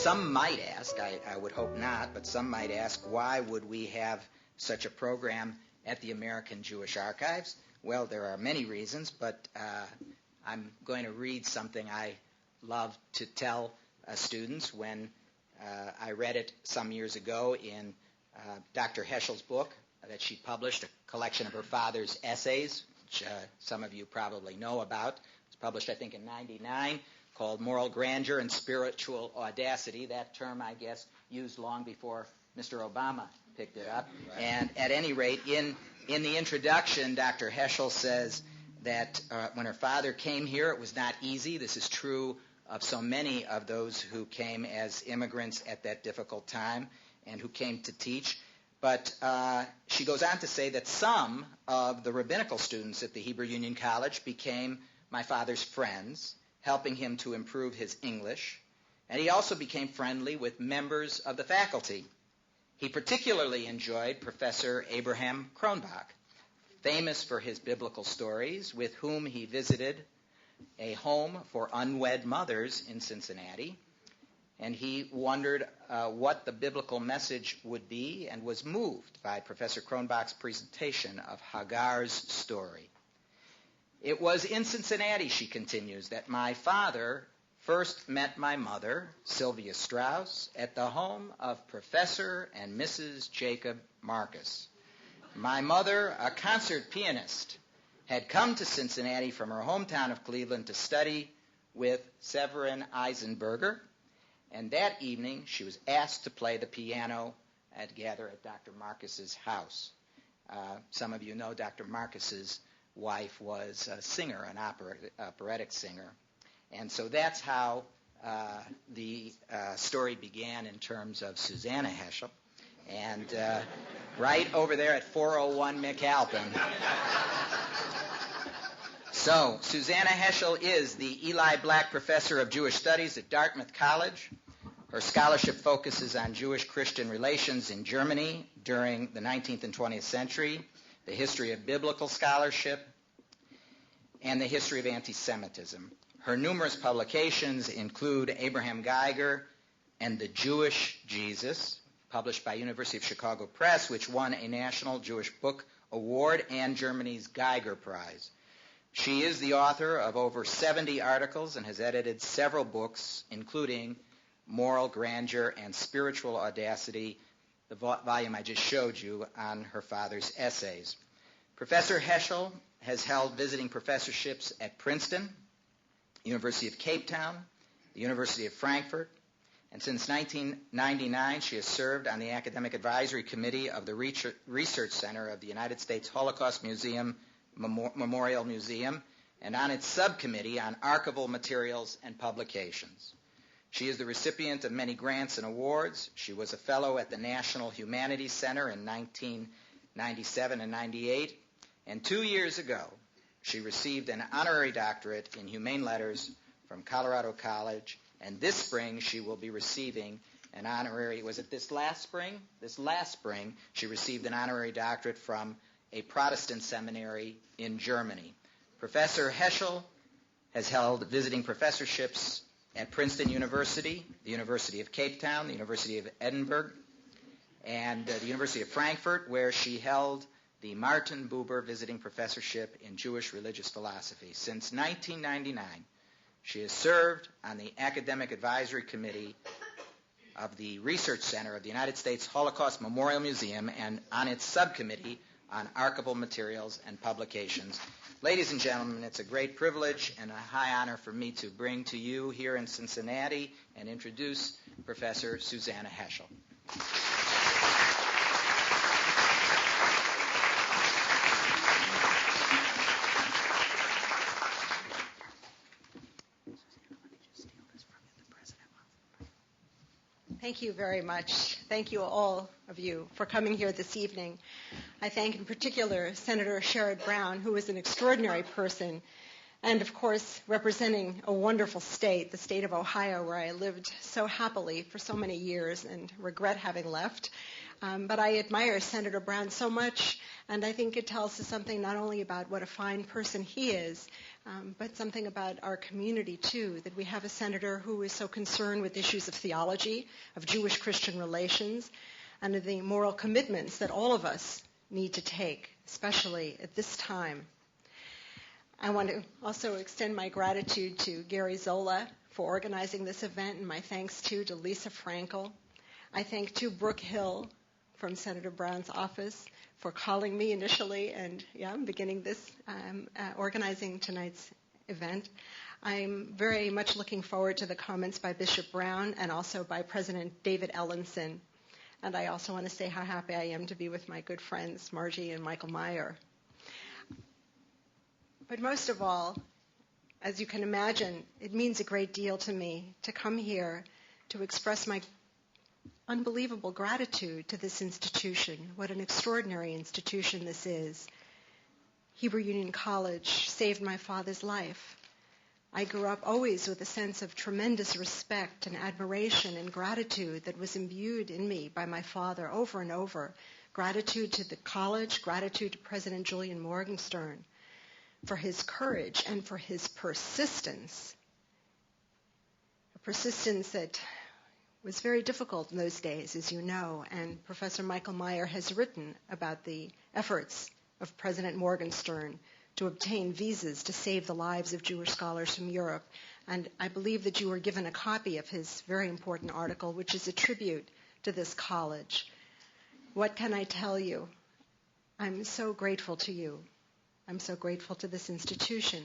Some might ask, I would hope not, but some might ask, why would we have such a program at the American Jewish Archives? Well, there are many reasons, but I'm going to read something I love to tell students when I read it some years ago in Dr. Heschel's book that she published, a collection of her father's essays, which some of you probably know about. It was published, I think, in '99, called Moral Grandeur and Spiritual Audacity. That term, I guess, used long before Mr. Obama picked it up. Right. And at any rate, in the introduction, Dr. Heschel says that when her father came here, it was not easy. This is true of so many of those who came as immigrants at that difficult time and who came to teach. But she goes on to say that some of the rabbinical students at the Hebrew Union College became my father's friends, helping him to improve his English, and he also became friendly with members of the faculty. He particularly enjoyed Professor Abraham Kronbach, famous for his biblical stories, with whom he visited a home for unwed mothers in Cincinnati, and he wondered what the biblical message would be and was moved by Professor Kronbach's presentation of Hagar's story. It was in Cincinnati, she continues, that my father first met my mother, Sylvia Strauss, at the home of Professor and Mrs. Jacob Marcus. My mother, a concert pianist, had come to Cincinnati from her hometown of Cleveland to study with Severin Eisenberger, and that evening she was asked to play the piano at Dr. Marcus's house. Some of you know Dr. Marcus's wife was a singer, an operatic singer. And so that's how the story began in terms of Susanna Heschel. And right over there at 401 McAlpin. So Susanna Heschel is the Eli Black Professor of Jewish Studies at Dartmouth College. Her scholarship focuses on Jewish-Christian relations in Germany during the 19th and 20th century, the history of biblical scholarship, and the history of anti-Semitism. Her numerous publications include Abraham Geiger and the Jewish Jesus, published by University of Chicago Press, which won a National Jewish Book Award and Germany's Geiger Prize. She is the author of over 70 articles and has edited several books, including Moral Grandeur and Spiritual Audacity, the volume I just showed you on her father's essays. Professor Heschel has held visiting professorships at Princeton, University of Cape Town, the University of Frankfurt, and since 1999 she has served on the Academic Advisory Committee of the Research Center of the United States Holocaust Museum Memorial Museum and on its subcommittee on archival materials and publications. She is the recipient of many grants and awards. She was a fellow at the National Humanities Center in 1997 and 98, and 2 years ago she received an honorary doctorate in humane letters from Colorado College, and this spring she will be receiving an honorary, was it this last spring? This last spring she received an honorary doctorate from a Protestant seminary in Germany. Professor Heschel has held visiting professorships at Princeton University, the University of Cape Town, the University of Edinburgh, and the University of Frankfurt, where she held the Martin Buber Visiting Professorship in Jewish Religious Philosophy. Since 1999, she has served on the Academic Advisory Committee of the Research Center of the United States Holocaust Memorial Museum and on its subcommittee on archival materials and publications. Ladies and gentlemen, it's a great privilege and a high honor for me to bring to you here in Cincinnati and introduce Professor Susanna Heschel. Thank you very much. Thank you all of you for coming here this evening. I thank in particular Senator Sherrod Brown, who is an extraordinary person, and of course representing a wonderful state, the state of Ohio, where I lived so happily for so many years and regret having left. But I admire Senator Brown so much, and I think it tells us something not only about what a fine person he is, but something about our community, too, that we have a senator who is so concerned with issues of theology, of Jewish-Christian relations, and of the moral commitments that all of us need to take, especially at this time. I want to also extend my gratitude to Gary Zola for organizing this event, and my thanks, too, to Lisa Frankel. I thank, too, Brooke Hill from Senator Brown's office for calling me initially, and I'm beginning this, organizing tonight's event. I'm very much looking forward to the comments by Bishop Brown and also by President David Ellenson. And I also want to say how happy I am to be with my good friends, Margie and Michael Meyer. But most of all, as you can imagine, it means a great deal to me to come here to express my unbelievable gratitude to this institution. What an extraordinary institution this is. Hebrew Union College saved my father's life. I grew up always with a sense of tremendous respect and admiration and gratitude that was imbued in me by my father over and over. Gratitude to the college, gratitude to President Julian Morgenstern for his courage and for his persistence. A persistence that was very difficult in those days, as you know, and Professor Michael Meyer has written about the efforts of President Morgenstern to obtain visas to save the lives of Jewish scholars from Europe. And I believe that you were given a copy of his very important article, which is a tribute to this college. What can I tell you? I'm so grateful to you. I'm so grateful to this institution.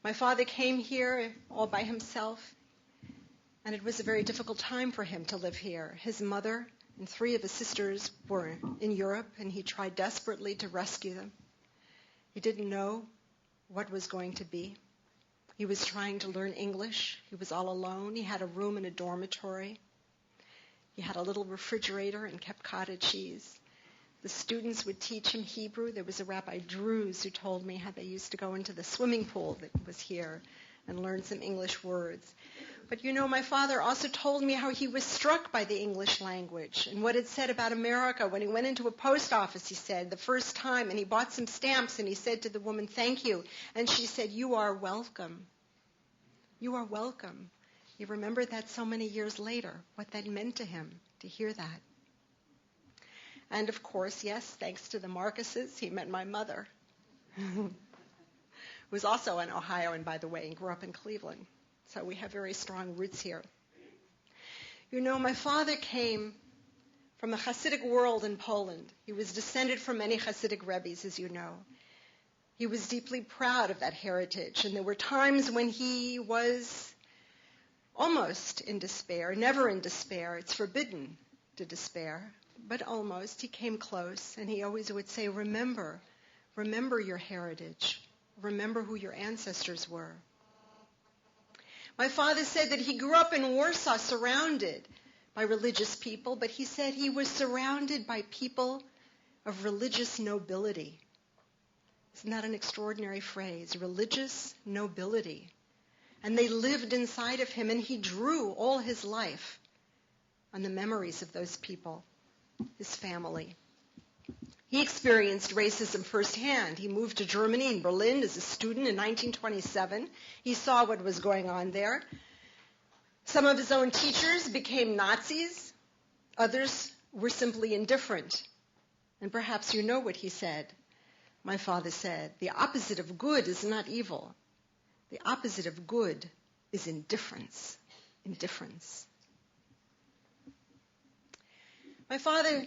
My father came here all by himself, and it was a very difficult time for him to live here. His mother and 3 of his sisters were in Europe, and he tried desperately to rescue them. He didn't know what was going to be. He was trying to learn English. He was all alone. He had a room in a dormitory. He had a little refrigerator and kept cottage cheese. The students would teach him Hebrew. There was a Rabbi Drews who told me how they used to go into the swimming pool that was here and learn some English words. But you know, my father also told me how he was struck by the English language and what it said about America. When he went into a post office, he said, the first time, and he bought some stamps, and he said to the woman, "Thank you." And she said, "You are welcome. You are welcome." He remembered that so many years later, what that meant to him to hear that. And of course, yes, thanks to the Marcuses, he met my mother, who was also an Ohioan, by the way, and grew up in Cleveland. So we have very strong roots here. You know, my father came from the Hasidic world in Poland. He was descended from many Hasidic Rebbes, as you know. He was deeply proud of that heritage, and there were times when he was almost in despair, never in despair. It's forbidden to despair. But almost. He came close, and he always would say, remember your heritage. Remember who your ancestors were. My father said that he grew up in Warsaw surrounded by religious people, but he said he was surrounded by people of religious nobility. Isn't that an extraordinary phrase? Religious nobility. And they lived inside of him, and he drew all his life on the memories of those people. His family. He experienced racism firsthand. He moved to Germany and Berlin as a student in 1927. He saw what was going on there. Some of his own teachers became Nazis. Others were simply indifferent. And perhaps you know what he said. My father said, the opposite of good is not evil. The opposite of good is indifference. Indifference. My father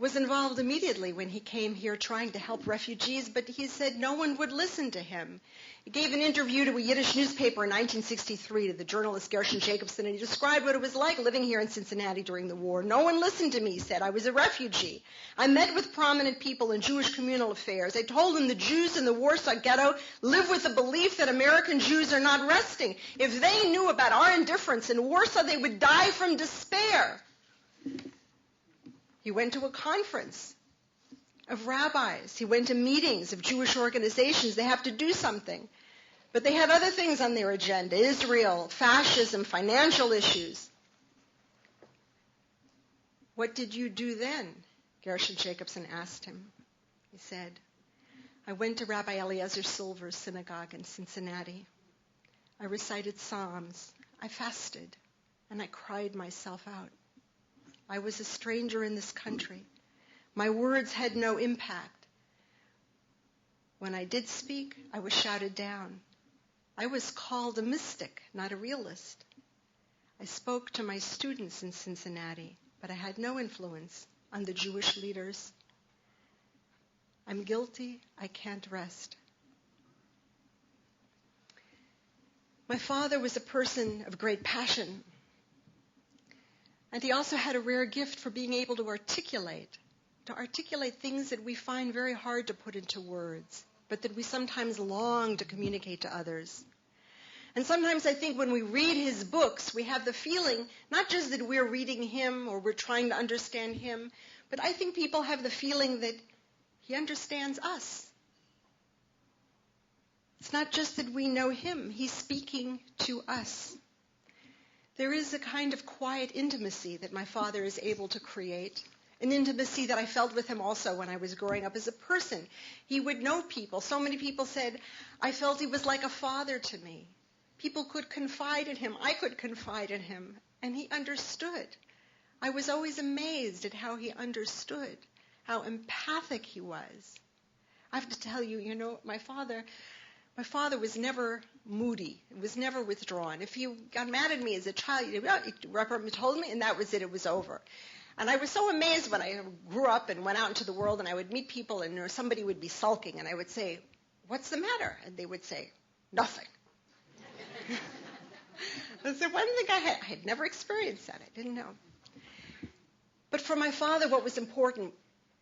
was involved immediately when he came here trying to help refugees, but he said no one would listen to him. He gave an interview to a Yiddish newspaper in 1963 to the journalist Gershon Jacobson, and he described what it was like living here in Cincinnati during the war. No one listened to me, he said. I was a refugee. I met with prominent people in Jewish communal affairs. I told them the Jews in the Warsaw Ghetto live with the belief that American Jews are not resting. If they knew about our indifference in Warsaw, they would die from despair. He went to a conference of rabbis. He went to meetings of Jewish organizations. They have to do something. But they had other things on their agenda: Israel, fascism, financial issues. What did you do then? Gershon Jacobson asked him. He said, I went to Rabbi Eliezer Silver's synagogue in Cincinnati. I recited Psalms. I fasted, and I cried myself out. I was a stranger in this country. My words had no impact. When I did speak, I was shouted down. I was called a mystic, not a realist. I spoke to my students in Cincinnati, but I had no influence on the Jewish leaders. I'm guilty. I can't rest. My father was a person of great passion, and he also had a rare gift for being able to articulate things that we find very hard to put into words, but that we sometimes long to communicate to others. And sometimes I think when we read his books, we have the feeling not just that we're reading him or we're trying to understand him, but I think people have the feeling that he understands us. It's not just that we know him, he's speaking to us. There is a kind of quiet intimacy that my father is able to create, an intimacy that I felt with him also when I was growing up as a person. He would know people. So many people said, I felt he was like a father to me. People could confide in him. I could confide in him. And he understood. I was always amazed at how he understood, how empathic he was. I have to tell you, my father was never moody. He was never withdrawn. If you got mad at me as a child, he told me, and that was it. It was over. And I was so amazed when I grew up and went out into the world, and I would meet people, and somebody would be sulking, and I would say, what's the matter? And they would say, nothing. I said, one thing I had never experienced that. I didn't know. But for my father, what was important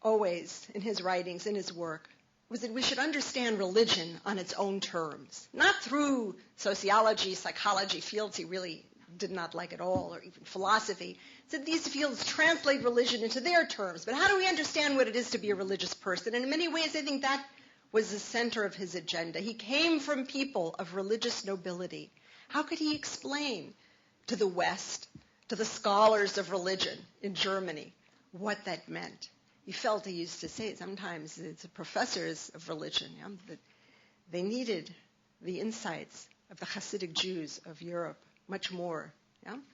always in his writings, in his work, was that we should understand religion on its own terms, not through sociology, psychology, fields he really did not like at all, or even philosophy. So these fields translate religion into their terms. But how do we understand what it is to be a religious person? And in many ways, I think that was the center of his agenda. He came from people of religious nobility. How could he explain to the West, to the scholars of religion in Germany, what that meant? He used to say sometimes it's the professors of religion, that they needed the insights of the Hasidic Jews of Europe much more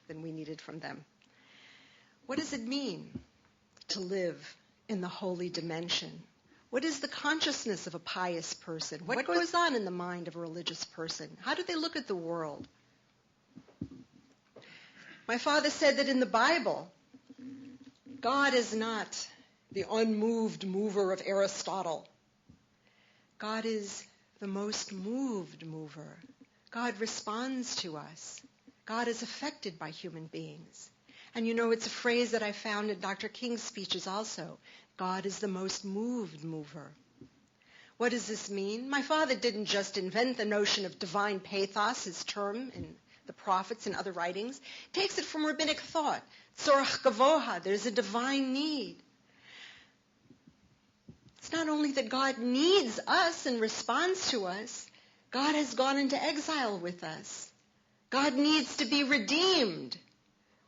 than we needed from them. What does it mean to live in the holy dimension? What is the consciousness of a pious person? What goes on in the mind of a religious person? How do they look at the world? My father said that in the Bible, God is not the unmoved mover of Aristotle. God is the most moved mover. God responds to us. God is affected by human beings. And it's a phrase that I found in Dr. King's speeches also. God is the most moved mover. What does this mean? My father didn't just invent the notion of divine pathos, his term in the prophets and other writings. He takes it from rabbinic thought. Tzorach gavoha, there's a divine need. It's not only that God needs us and responds to us, God has gone into exile with us. God needs to be redeemed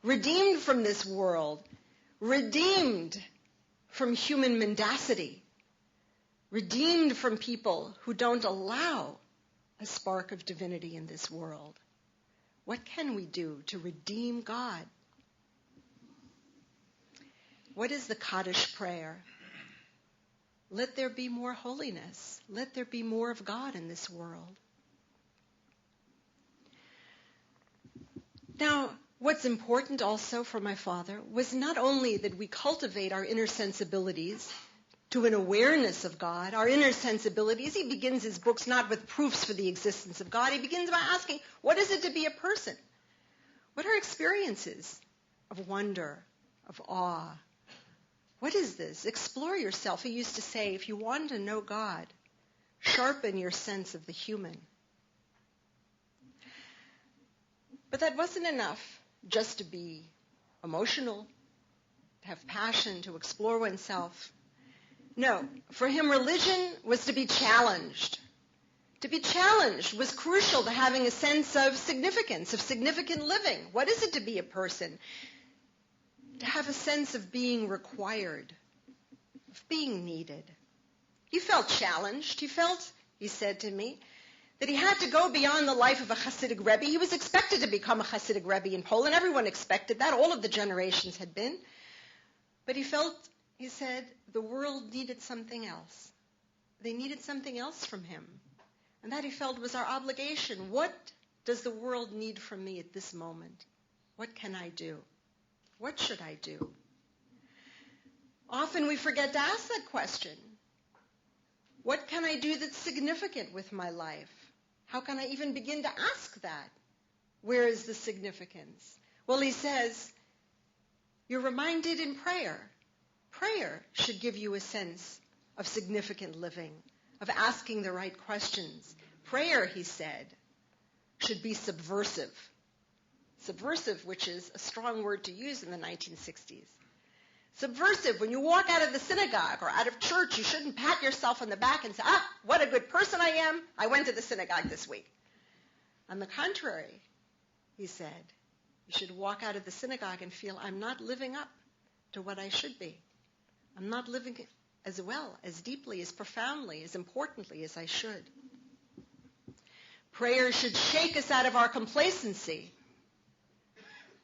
from this world, redeemed from human mendacity, redeemed from people who don't allow a spark of divinity in this world. What can we do to redeem God? What is the Kaddish prayer? Let there be more holiness. Let there be more of God in this world. Now, what's important also for my father was not only that we cultivate our inner sensibilities to an awareness of God, our inner sensibilities. He begins his books not with proofs for the existence of God. He begins by asking, what is it to be a person? What are experiences of wonder, of awe? What is this? Explore yourself. He used to say, if you want to know God, sharpen your sense of the human. But that wasn't enough just to be emotional, to have passion, to explore oneself. No, for him religion was to be challenged. To be challenged was crucial to having a sense of significance, of significant living. What is it to be a person? to have a sense of being required, of being needed. He felt challenged. He felt, he said to me, that he had to go beyond the life of a Hasidic Rebbe. He was expected to become a Hasidic Rebbe in Poland. Everyone expected that. All of the generations had been. But he felt, he said, the world needed something else. They needed something else from him. And that he felt was our obligation. What does the world need from me at this moment? What can I do? What should I do? Often we forget to ask that question. What can I do that's significant with my life? How can I even begin to ask that? Where is the significance? Well, he says, you're reminded in prayer. Prayer should give you a sense of significant living, of asking the right questions. Prayer, he said, should be subversive. Subversive, which is a strong word to use in the 1960s. Subversive, when you walk out of the synagogue or out of church, you shouldn't pat yourself on the back and say, what a good person I am. I went to the synagogue this week. On the contrary, he said, you should walk out of the synagogue and feel, I'm not living up to what I should be. I'm not living as well, as deeply, as profoundly, as importantly as I should. Prayer should shake us out of our complacency.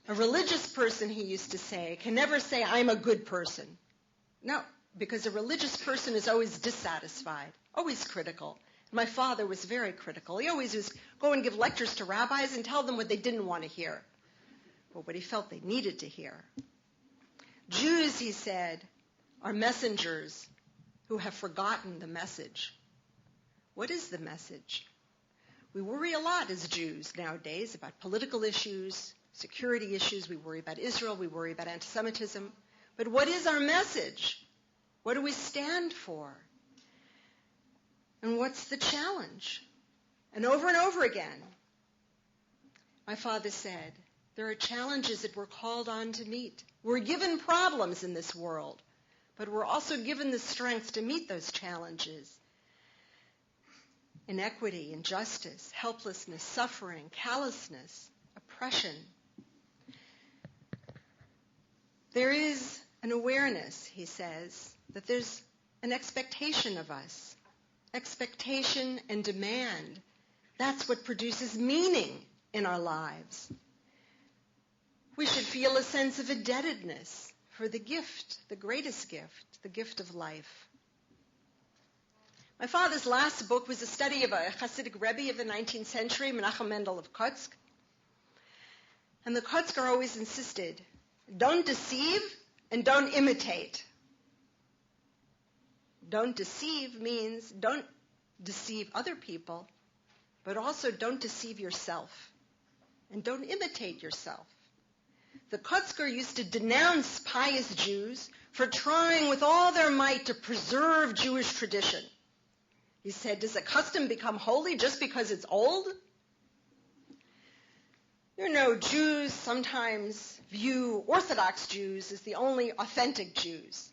A religious person, he used to say, can never say, I'm a good person. No, because a religious person is always dissatisfied, always critical. My father was very critical. He always was go and give lectures to rabbis and tell them what they didn't want to hear, but what he felt they needed to hear. Jews, he said, are messengers who have forgotten the message. What is the message? We worry a lot as Jews nowadays about political issues, security issues. We worry about Israel. We worry about anti-Semitism. But what is our message? What do we stand for? And what's the challenge? And over again, my father said, there are challenges that we're called on to meet. We're given problems in this world, but we're also given the strength to meet those challenges. Inequity, injustice, helplessness, suffering, callousness, oppression. There is an awareness, he says, that there's an expectation of us. Expectation and demand. That's what produces meaning in our lives. We should feel a sense of indebtedness for the gift, the greatest gift, the gift of life. My father's last book was a study of a Hasidic Rebbe of the 19th century, Menachem Mendel of Kotsk. And the Kotzker always insisted, don't deceive and don't imitate. Don't deceive means don't deceive other people, but also don't deceive yourself. And don't imitate yourself. The Kotzker used to denounce pious Jews for trying with all their might to preserve Jewish tradition. He said, does a custom become holy just because it's old? You know, Jews sometimes view Orthodox Jews as the only authentic Jews,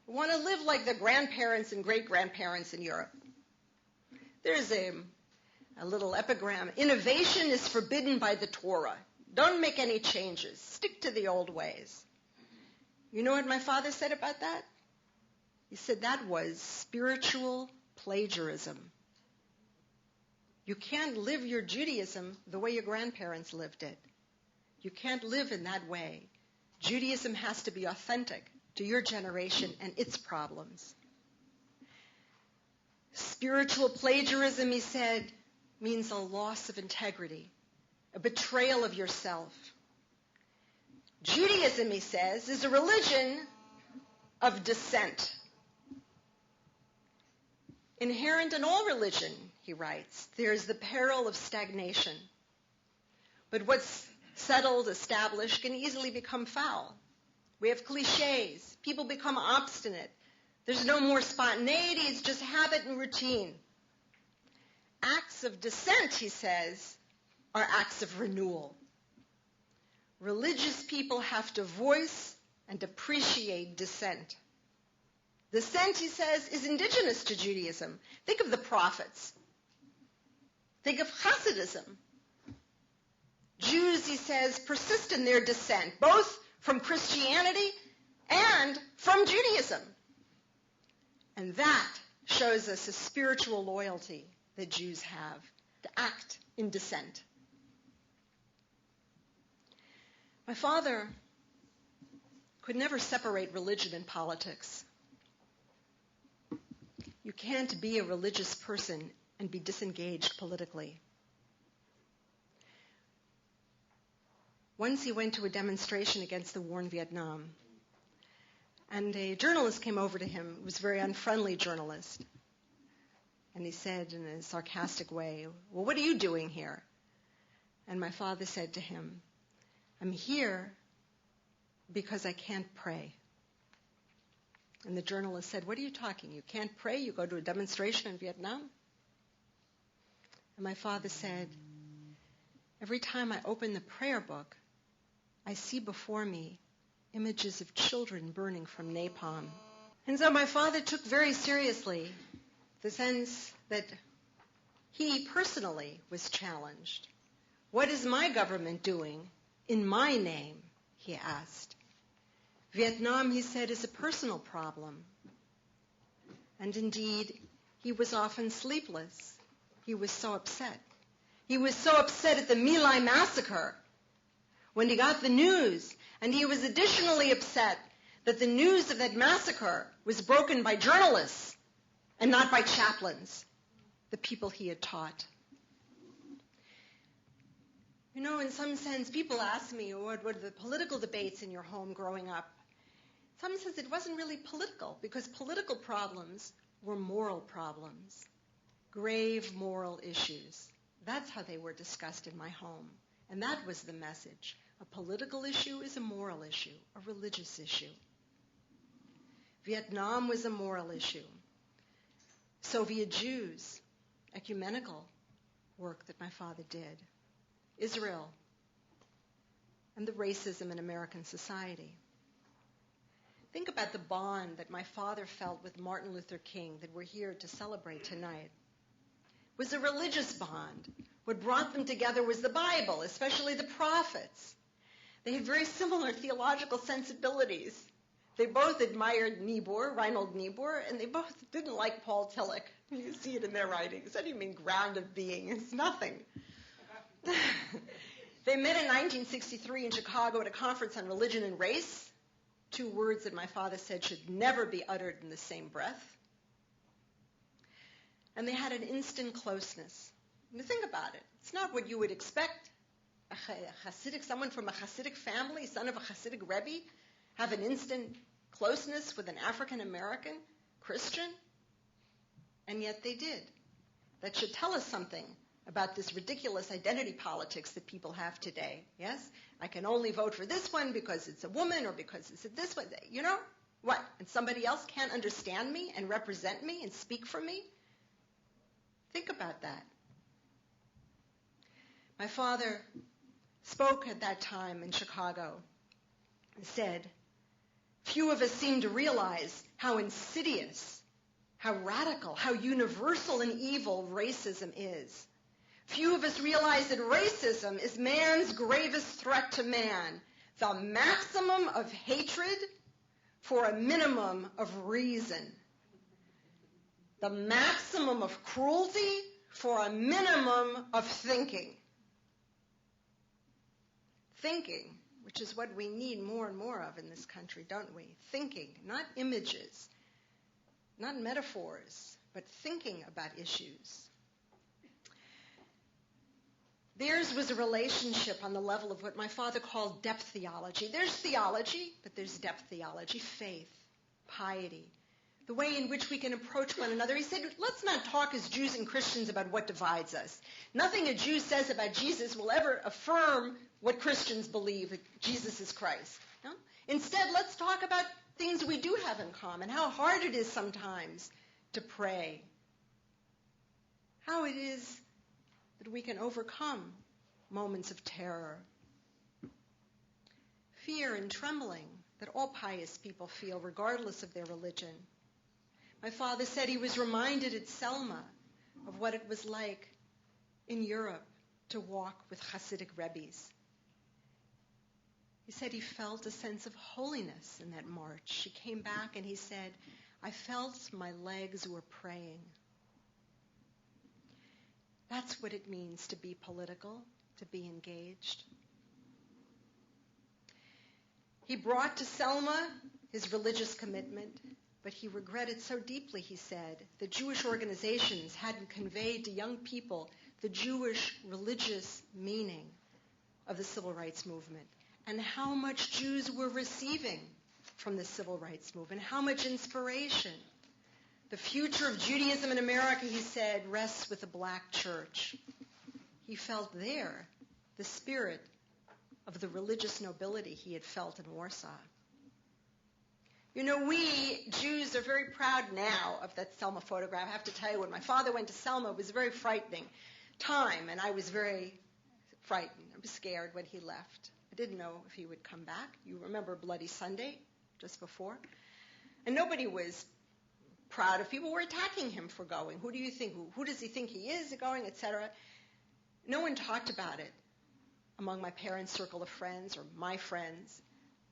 who want to live like their grandparents and great-grandparents in Europe. There's a little epigram, innovation is forbidden by the Torah. Don't make any changes. Stick to the old ways. You know what my father said about that? He said that was spiritual plagiarism. You can't live your Judaism the way your grandparents lived it. You can't live in that way. Judaism has to be authentic to your generation and its problems. Spiritual plagiarism, he said, means a loss of integrity, a betrayal of yourself. Judaism, he says, is a religion of dissent. Inherent in all religion, he writes, there is the peril of stagnation. But what's settled, established, can easily become foul. We have cliches. People become obstinate. There's no more spontaneity. It's just habit and routine. Acts of dissent, he says, are acts of renewal. Religious people have to voice and appreciate dissent. Dissent, he says, is indigenous to Judaism. Think of the prophets. Think of Hasidism. Jews, he says, persist in their dissent, both from Christianity and from Judaism. And that shows us a spiritual loyalty that Jews have to act in dissent. My father could never separate religion and politics. You can't be a religious person and be disengaged politically. Once he went to a demonstration against the war in Vietnam, and a journalist came over to him. It was a very unfriendly journalist. And he said in a sarcastic way, "Well, what are you doing here?" And my father said to him, "I'm here because I can't pray." And the journalist said, "What are you talking? You can't pray? You go to a demonstration in Vietnam?" And my father said, "Every time I open the prayer book, I see before me images of children burning from napalm." And so my father took very seriously the sense that he personally was challenged. "What is my government doing in my name?" he asked. Vietnam, he said, is a personal problem. And indeed, he was often sleepless. He was so upset. He was so upset at the My Lai massacre when he got the news. And he was additionally upset that the news of that massacre was broken by journalists and not by chaplains, the people he had taught. You know, in some sense, people ask me, what were the political debates in your home growing up? In some sense, it wasn't really political, because political problems were moral problems, grave moral issues. That's how they were discussed in my home. And that was the message. A political issue is a moral issue, a religious issue. Vietnam was a moral issue. Soviet Jews, ecumenical work that my father did. Israel, and the racism in American society. Think about the bond that my father felt with Martin Luther King that we're here to celebrate tonight. It was a religious bond. What brought them together was the Bible, especially the prophets. They had very similar theological sensibilities. They both admired Reinhold Niebuhr, and they both didn't like Paul Tillich. You see it in their writings. What do you mean ground of being? It's nothing. They met in 1963 in Chicago at a conference on religion and race, two words that my father said should never be uttered in the same breath. And they had an instant closeness. And think about it. It's not what you would expect. Someone from a Hasidic family, son of a Hasidic Rebbe, have an instant closeness with an African-American Christian? And yet they did. That should tell us something about this ridiculous identity politics that people have today. Yes? I can only vote for this one because it's a woman or because it's this one. You know? What? And somebody else can't understand me and represent me and speak for me? Think about that. My father spoke at that time in Chicago and said, "Few of us seem to realize how insidious, how radical, how universal and evil racism is. Few of us realize that racism is man's gravest threat to man, the maximum of hatred for a minimum of reason, the maximum of cruelty for a minimum of thinking." Thinking, which is what we need more and more of in this country, don't we? Thinking, not images, not metaphors, but thinking about issues. Theirs was a relationship on the level of what my father called depth theology. There's theology, but there's depth theology, faith, piety, the way in which we can approach one another. He said, let's not talk as Jews and Christians about what divides us. Nothing a Jew says about Jesus will ever affirm what Christians believe, that Jesus is Christ. No? Instead, let's talk about things we do have in common, how hard it is sometimes to pray, how it is that we can overcome moments of terror, fear and trembling that all pious people feel regardless of their religion. My father said he was reminded at Selma of what it was like in Europe to walk with Hasidic Rebbes. He said he felt a sense of holiness in that march. He came back and he said, I felt my legs were praying. That's what it means to be political, to be engaged. He brought to Selma his religious commitment, but he regretted so deeply, he said, that Jewish organizations hadn't conveyed to young people the Jewish religious meaning of the civil rights movement and how much Jews were receiving from the civil rights movement, how much inspiration. The future of Judaism in America, he said, rests with the black church. He felt there the spirit of the religious nobility he had felt in Warsaw. You know, we Jews are very proud now of that Selma photograph. I have to tell you, when my father went to Selma, it was a very frightening time, and I was very frightened. I was scared when he left. I didn't know if he would come back. You remember Bloody Sunday, just before? And nobody was proud of people who were attacking him for going. Who do you think? Who does he think he is going, etc.? No one talked about it among my parents' circle of friends or my friends.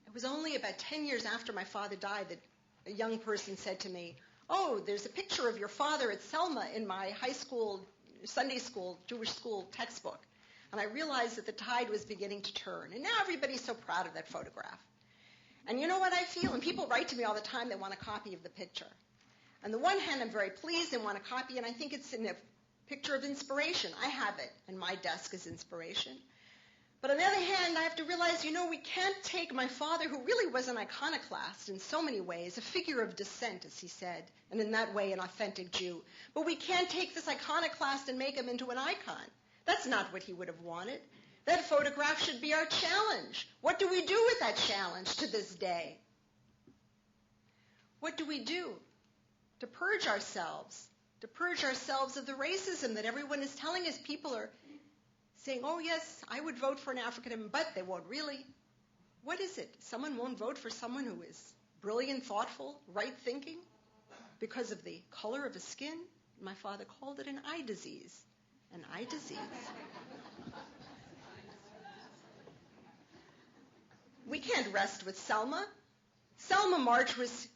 It was only about 10 years after my father died that a young person said to me, oh, there's a picture of your father at Selma in my high school, Sunday school, Jewish school textbook. And I realized that the tide was beginning to turn. And now everybody's so proud of that photograph. And you know what I feel? And people write to me all the time, they want a copy of the picture. On the one hand, I'm very pleased and want a copy, and I think it's a picture of inspiration. I have it, and my desk is inspiration. But on the other hand, I have to realize, we can't take my father, who really was an iconoclast in so many ways, a figure of dissent, as he said, and in that way an authentic Jew. But we can't take this iconoclast and make him into an icon. That's not what he would have wanted. That photograph should be our challenge. What do we do with that challenge to this day? What do we do to purge ourselves of the racism that everyone is telling us? People are saying, oh, yes, I would vote for an African American, but they won't really. What is it? Someone won't vote for someone who is brilliant, thoughtful, right-thinking because of the color of his skin? My father called it an eye disease. An eye disease. We can't rest with Selma. Selma March was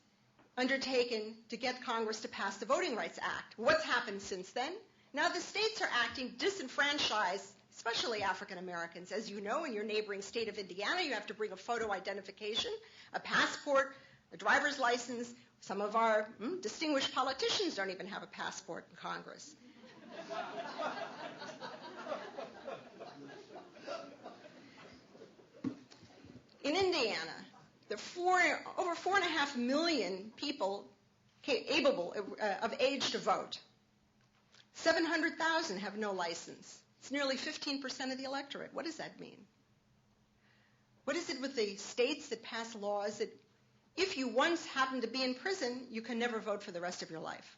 undertaken to get Congress to pass the Voting Rights Act. What's happened since then? Now the states are acting disenfranchised, especially African Americans. As you know, in your neighboring state of Indiana, you have to bring a photo identification, a passport, a driver's license. Some of our distinguished politicians don't even have a passport in Congress. In Indiana, there are over 4.5 million people able of age to vote. 700,000 have no license. It's nearly 15% of the electorate. What does that mean? What is it with the states that pass laws that if you once happen to be in prison, you can never vote for the rest of your life?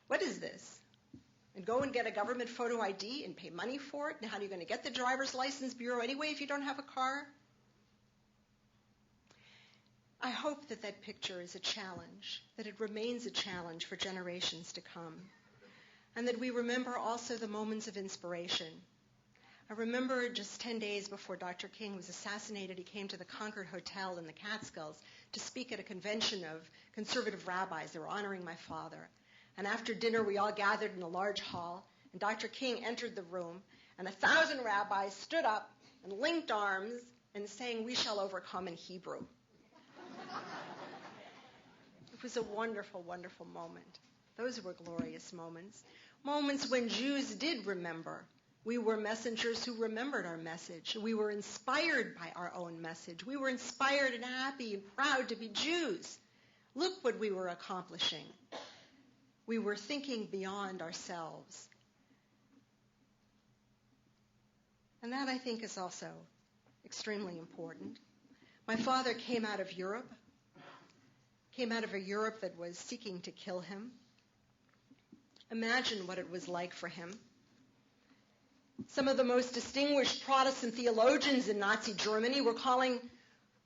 What is this? And go and get a government photo ID and pay money for it? And how are you going to get the driver's license bureau anyway if you don't have a car? I hope that that picture is a challenge, that it remains a challenge for generations to come, and that we remember also the moments of inspiration. I remember just 10 days before Dr. King was assassinated, he came to the Concord Hotel in the Catskills to speak at a convention of conservative rabbis. They were honoring my father. And after dinner, we all gathered in a large hall, and Dr. King entered the room, and 1,000 rabbis stood up and linked arms and sang, "We shall overcome" in Hebrew. It was a wonderful, wonderful moment. Those were glorious moments. Moments when Jews did remember. We were messengers who remembered our message. We were inspired by our own message. We were inspired and happy and proud to be Jews. Look what we were accomplishing. We were thinking beyond ourselves. And that, I think, is also extremely important. My father came out of Europe, came out of a Europe that was seeking to kill him. Imagine what it was like for him. Some of the most distinguished Protestant theologians in Nazi Germany were calling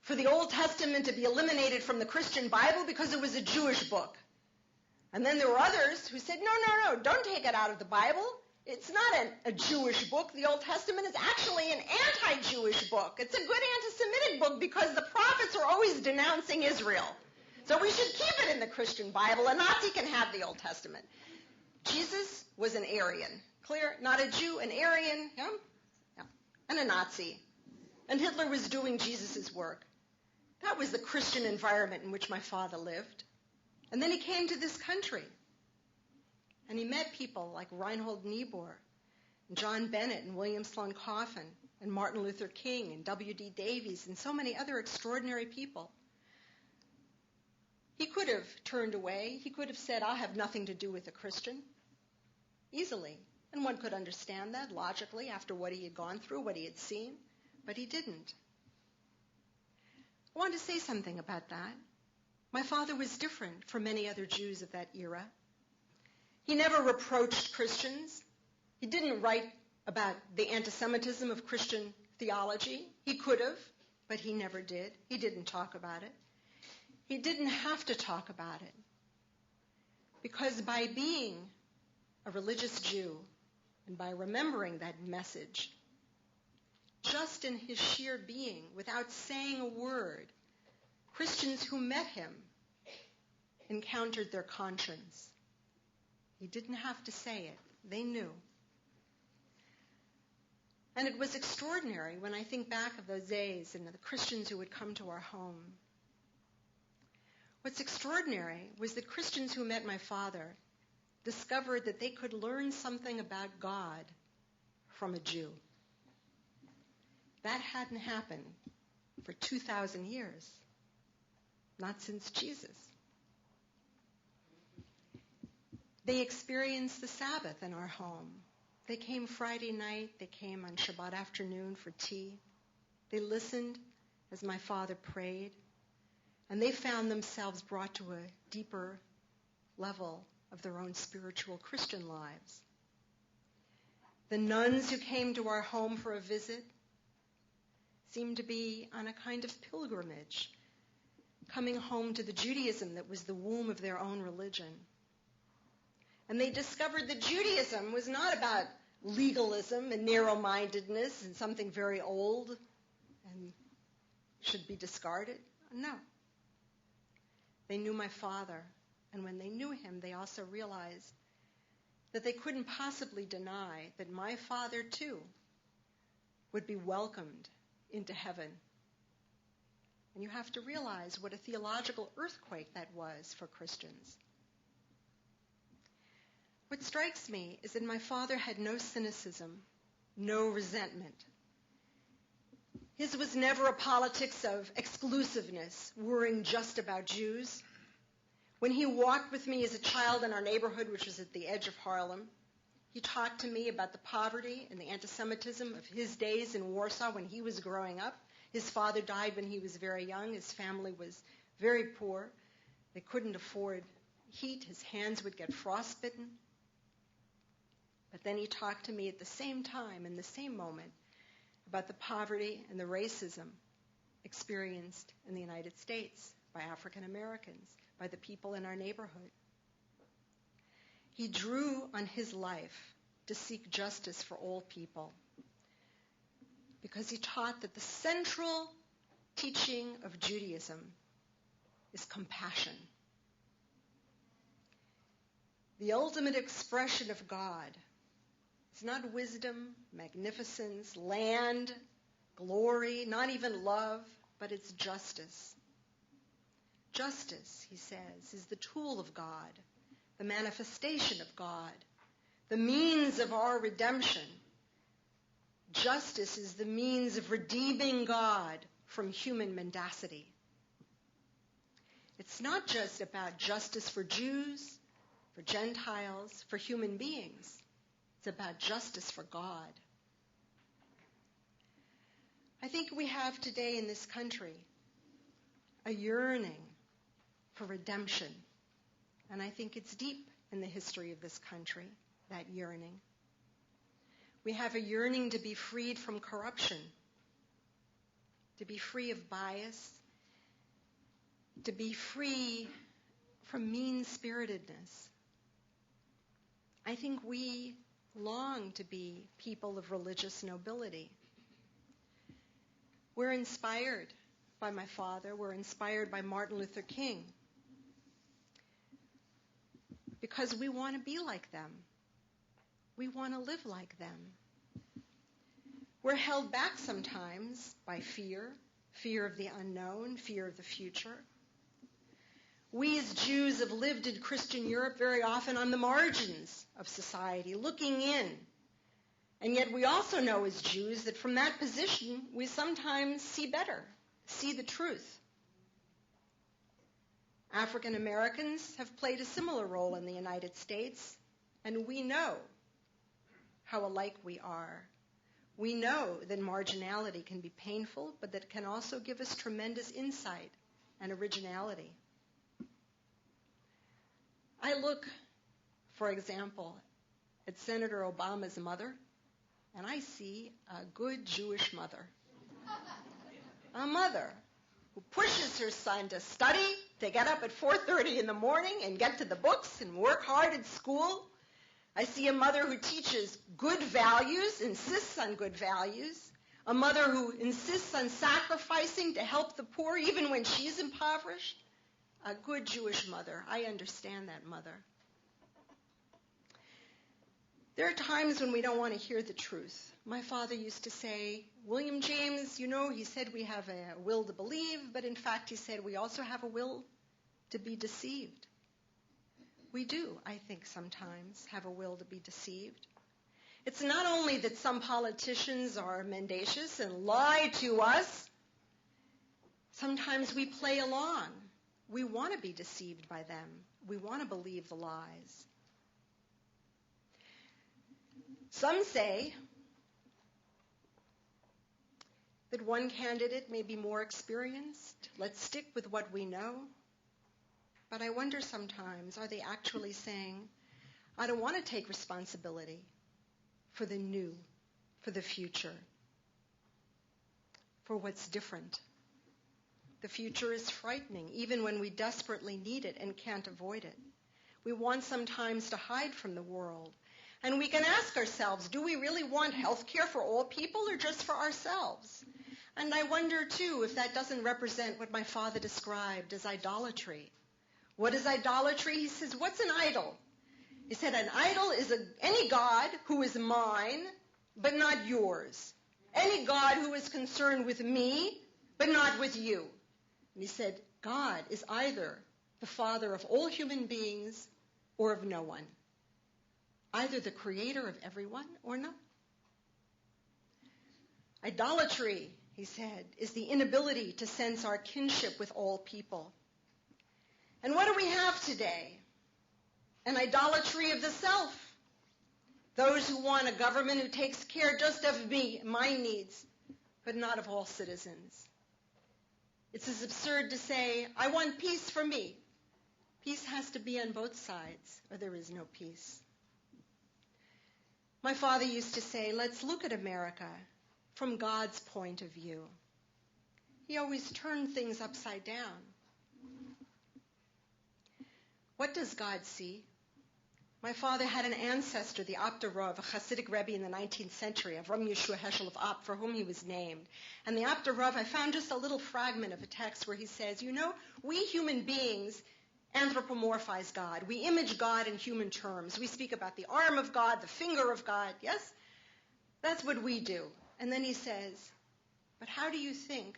for the Old Testament to be eliminated from the Christian Bible because it was a Jewish book. And then there were others who said, no, don't take it out of the Bible. It's not a Jewish book. The Old Testament is actually an anti-Jewish book. It's a good anti-Semitic book because the prophets are always denouncing Israel. So we should keep it in the Christian Bible. A Nazi can have the Old Testament. Jesus was an Aryan. Clear? Not a Jew, an Aryan, yeah? Yeah. And a Nazi. And Hitler was doing Jesus' work. That was the Christian environment in which my father lived. And then he came to this country. And he met people like Reinhold Niebuhr, and John Bennett, and William Sloane Coffin, and Martin Luther King, and W.D. Davies, and so many other extraordinary people. He could have turned away. He could have said, I'll have nothing to do with a Christian, easily. And one could understand that logically after what he had gone through, what he had seen. But he didn't. I want to say something about that. My father was different from many other Jews of that era. He never reproached Christians. He didn't write about the anti-Semitism of Christian theology. He could have, but he never did. He didn't talk about it. He didn't have to talk about it. Because by being a religious Jew and by remembering that message, just in his sheer being, without saying a word, Christians who met him encountered their conscience. He didn't have to say it. They knew. And it was extraordinary when I think back of those days and the Christians who would come to our home. What's extraordinary was that Christians who met my father discovered that they could learn something about God from a Jew. That hadn't happened for 2,000 years, not since Jesus. They experienced the Sabbath in our home. They came Friday night. They came on Shabbat afternoon for tea. They listened as my father prayed, and they found themselves brought to a deeper level of their own spiritual Christian lives. The nuns who came to our home for a visit seemed to be on a kind of pilgrimage, coming home to the Judaism that was the womb of their own religion. And they discovered that Judaism was not about legalism and narrow-mindedness and something very old and should be discarded. No. They knew my father, and when they knew him, they also realized that they couldn't possibly deny that my father, too, would be welcomed into heaven. And you have to realize what a theological earthquake that was for Christians. What strikes me is that my father had no cynicism, no resentment. His was never a politics of exclusiveness, worrying just about Jews. When he walked with me as a child in our neighborhood, which was at the edge of Harlem, he talked to me about the poverty and the anti-Semitism of his days in Warsaw when he was growing up. His father died when he was very young. His family was very poor. They couldn't afford heat. His hands would get frostbitten. But then he talked to me at the same time, in the same moment, about the poverty and the racism experienced in the United States by African Americans, by the people in our neighborhood. He drew on his life to seek justice for all people because he taught that the central teaching of Judaism is compassion. The ultimate expression of God is not wisdom, magnificence, land, glory, not even love, but it's justice. Justice, he says, is the tool of God, the manifestation of God, the means of our redemption. Justice is the means of redeeming God from human mendacity. It's not just about justice for Jews, for Gentiles, for human beings. It's about justice for God. I think we have today in this country a yearning for redemption. And I think it's deep in the history of this country, that yearning. We have a yearning to be freed from corruption, to be free of bias, to be free from mean-spiritedness. I think we long to be people of religious nobility. We're inspired by my father. We're inspired by Martin Luther King because we want to be like them. We want to live like them. We're held back sometimes by fear of the unknown, fear of the future. We as Jews have lived in Christian Europe very often on the margins of society, looking in. And yet we also know as Jews that from that position we sometimes see better, see the truth. African Americans have played a similar role in the United States, and we know how alike we are. We know that marginality can be painful, but that it can also give us tremendous insight and originality. I look, for example, at Senator Obama's mother, and I see a good Jewish mother. A mother who pushes her son to study, to get up at 4:30 in the morning and get to the books and work hard at school. I see a mother who teaches good values, insists on good values. A mother who insists on sacrificing to help the poor even when she's impoverished. A good Jewish mother. I understand that mother. There are times when we don't want to hear the truth. My father used to say, William James, he said we have a will to believe, but in fact he said we also have a will to be deceived. We do, I think, sometimes have a will to be deceived. It's not only that some politicians are mendacious and lie to us. Sometimes we play along. We want to be deceived by them. We want to believe the lies. Some say that one candidate may be more experienced. Let's stick with what we know. But I wonder sometimes, are they actually saying, I don't want to take responsibility for the new, for the future, for what's different? The future is frightening, even when we desperately need it and can't avoid it. We want sometimes to hide from the world. And we can ask ourselves, do we really want health care for all people or just for ourselves? And I wonder, too, if that doesn't represent what my father described as idolatry. What is idolatry? He says, what's an idol? He said, an idol is any god who is mine, but not yours. Any god who is concerned with me, but not with you. And he said, God is either the father of all human beings or of no one. Either the creator of everyone or not. Idolatry, he said, is the inability to sense our kinship with all people. And what do we have today? An idolatry of the self. Those who want a government who takes care just of me, my needs, but not of all citizens. It's as absurd to say, I want peace for me. Peace has to be on both sides, or there is no peace. My father used to say, let's look at America from God's point of view. He always turned things upside down. What does God see? My father had an ancestor, the Apter Rav, a Hasidic Rebbe in the 19th century, Avram Yeshua Heschel of Apt, for whom he was named. And the Apter Rav, I found just a little fragment of a text where he says, we human beings anthropomorphize God. We image God in human terms. We speak about the arm of God, the finger of God. Yes? That's what we do. And then he says, but how do you think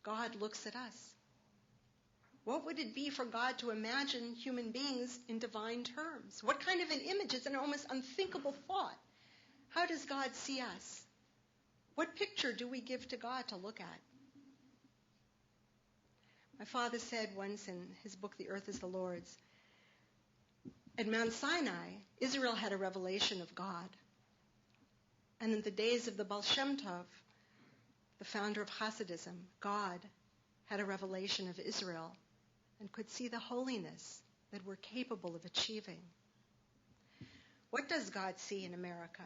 God looks at us? What would it be for God to imagine human beings in divine terms? What kind of an image? It's an almost unthinkable thought. How does God see us? What picture do we give to God to look at? My father said once in his book, The Earth is the Lord's, at Mount Sinai, Israel had a revelation of God. And in the days of the Baal Shem Tov, the founder of Hasidism, God had a revelation of Israel and could see the holiness that we're capable of achieving. What does God see in America?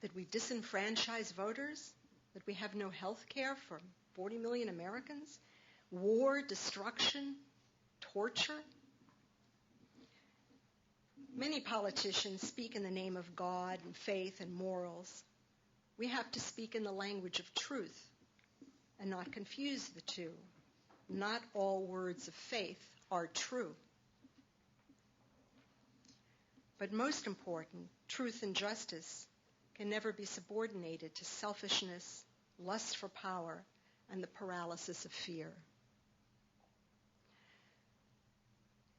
That we disenfranchise voters? That we have no health care for 40 million Americans? War, destruction, torture? Many politicians speak in the name of God and faith and morals. We have to speak in the language of truth and not confuse the two. Not all words of faith are true. But most important, truth and justice can never be subordinated to selfishness, lust for power, and the paralysis of fear.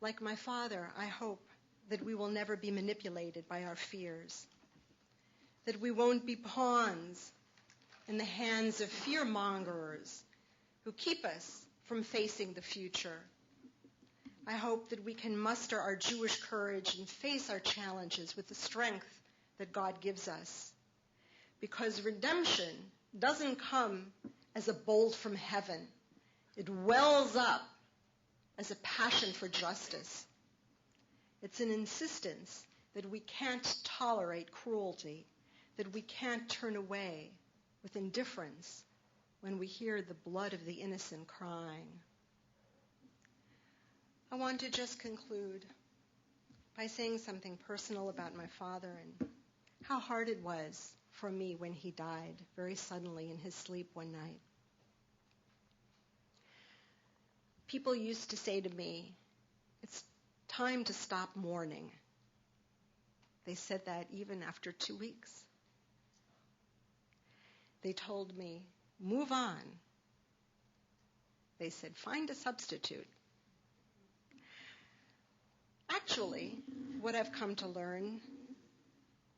Like my father, I hope that we will never be manipulated by our fears, that we won't be pawns in the hands of fear-mongers who keep us from facing the future. I hope that we can muster our Jewish courage and face our challenges with the strength that God gives us. Because redemption doesn't come as a bolt from heaven. It wells up as a passion for justice. It's an insistence that we can't tolerate cruelty, that we can't turn away with indifference when we hear the blood of the innocent crying. I want to just conclude by saying something personal about my father and how hard it was for me when he died very suddenly in his sleep one night. People used to say to me, "It's time to stop mourning." They said that even after 2 weeks. They told me, "Move on." They said, "Find a substitute." Actually, what I've come to learn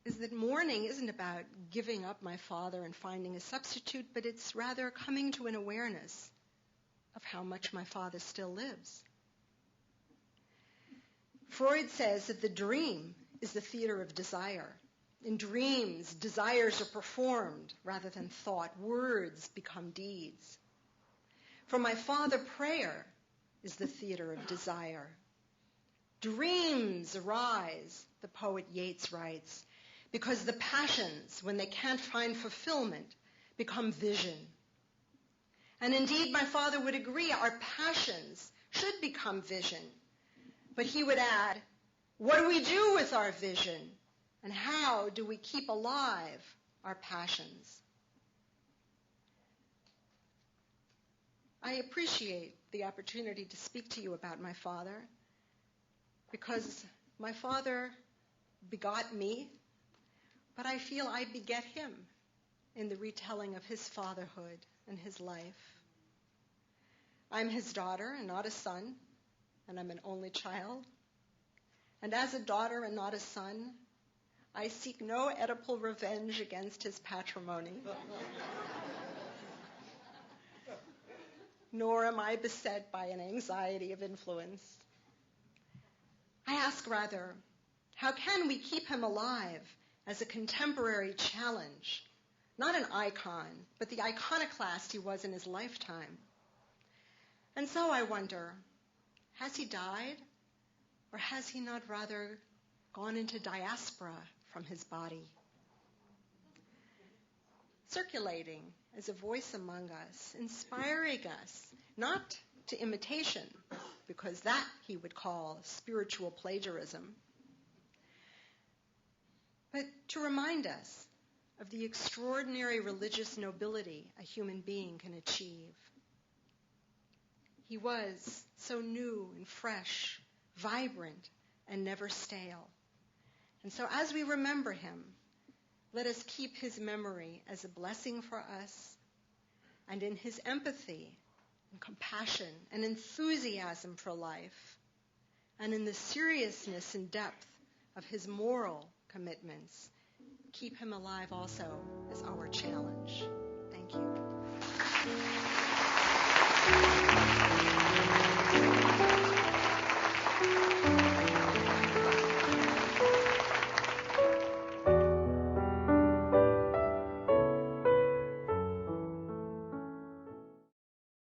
is that mourning isn't about giving up my father and finding a substitute, but it's rather coming to an awareness of how much my father still lives. Freud says that the dream is the theater of desire. In dreams, desires are performed rather than thought. Words become deeds. For my father, prayer is the theater of desire. Dreams arise, the poet Yeats writes, because the passions, when they can't find fulfillment, become vision. And indeed, my father would agree, our passions should become vision. But he would add, what do we do with our vision? And how do we keep alive our passions? I appreciate the opportunity to speak to you about my father, because my father begot me, but I feel I beget him in the retelling of his fatherhood and his life. I'm his daughter and not a son, and I'm an only child. And as a daughter and not a son, I seek no Oedipal revenge against his patrimony. Nor am I beset by an anxiety of influence. I ask rather, how can we keep him alive as a contemporary challenge? Not an icon, but the iconoclast he was in his lifetime. And so I wonder, has he died? Or has he not rather gone into diaspora from his body? Circulating as a voice among us, inspiring us, not to imitation, because that he would call spiritual plagiarism, but to remind us of the extraordinary religious nobility a human being can achieve. He was so new and fresh, vibrant, and never stale. And so as we remember him, let us keep his memory as a blessing for us, and in his empathy and compassion and enthusiasm for life, and in the seriousness and depth of his moral commitments, keep him alive also as our challenge. Thank you.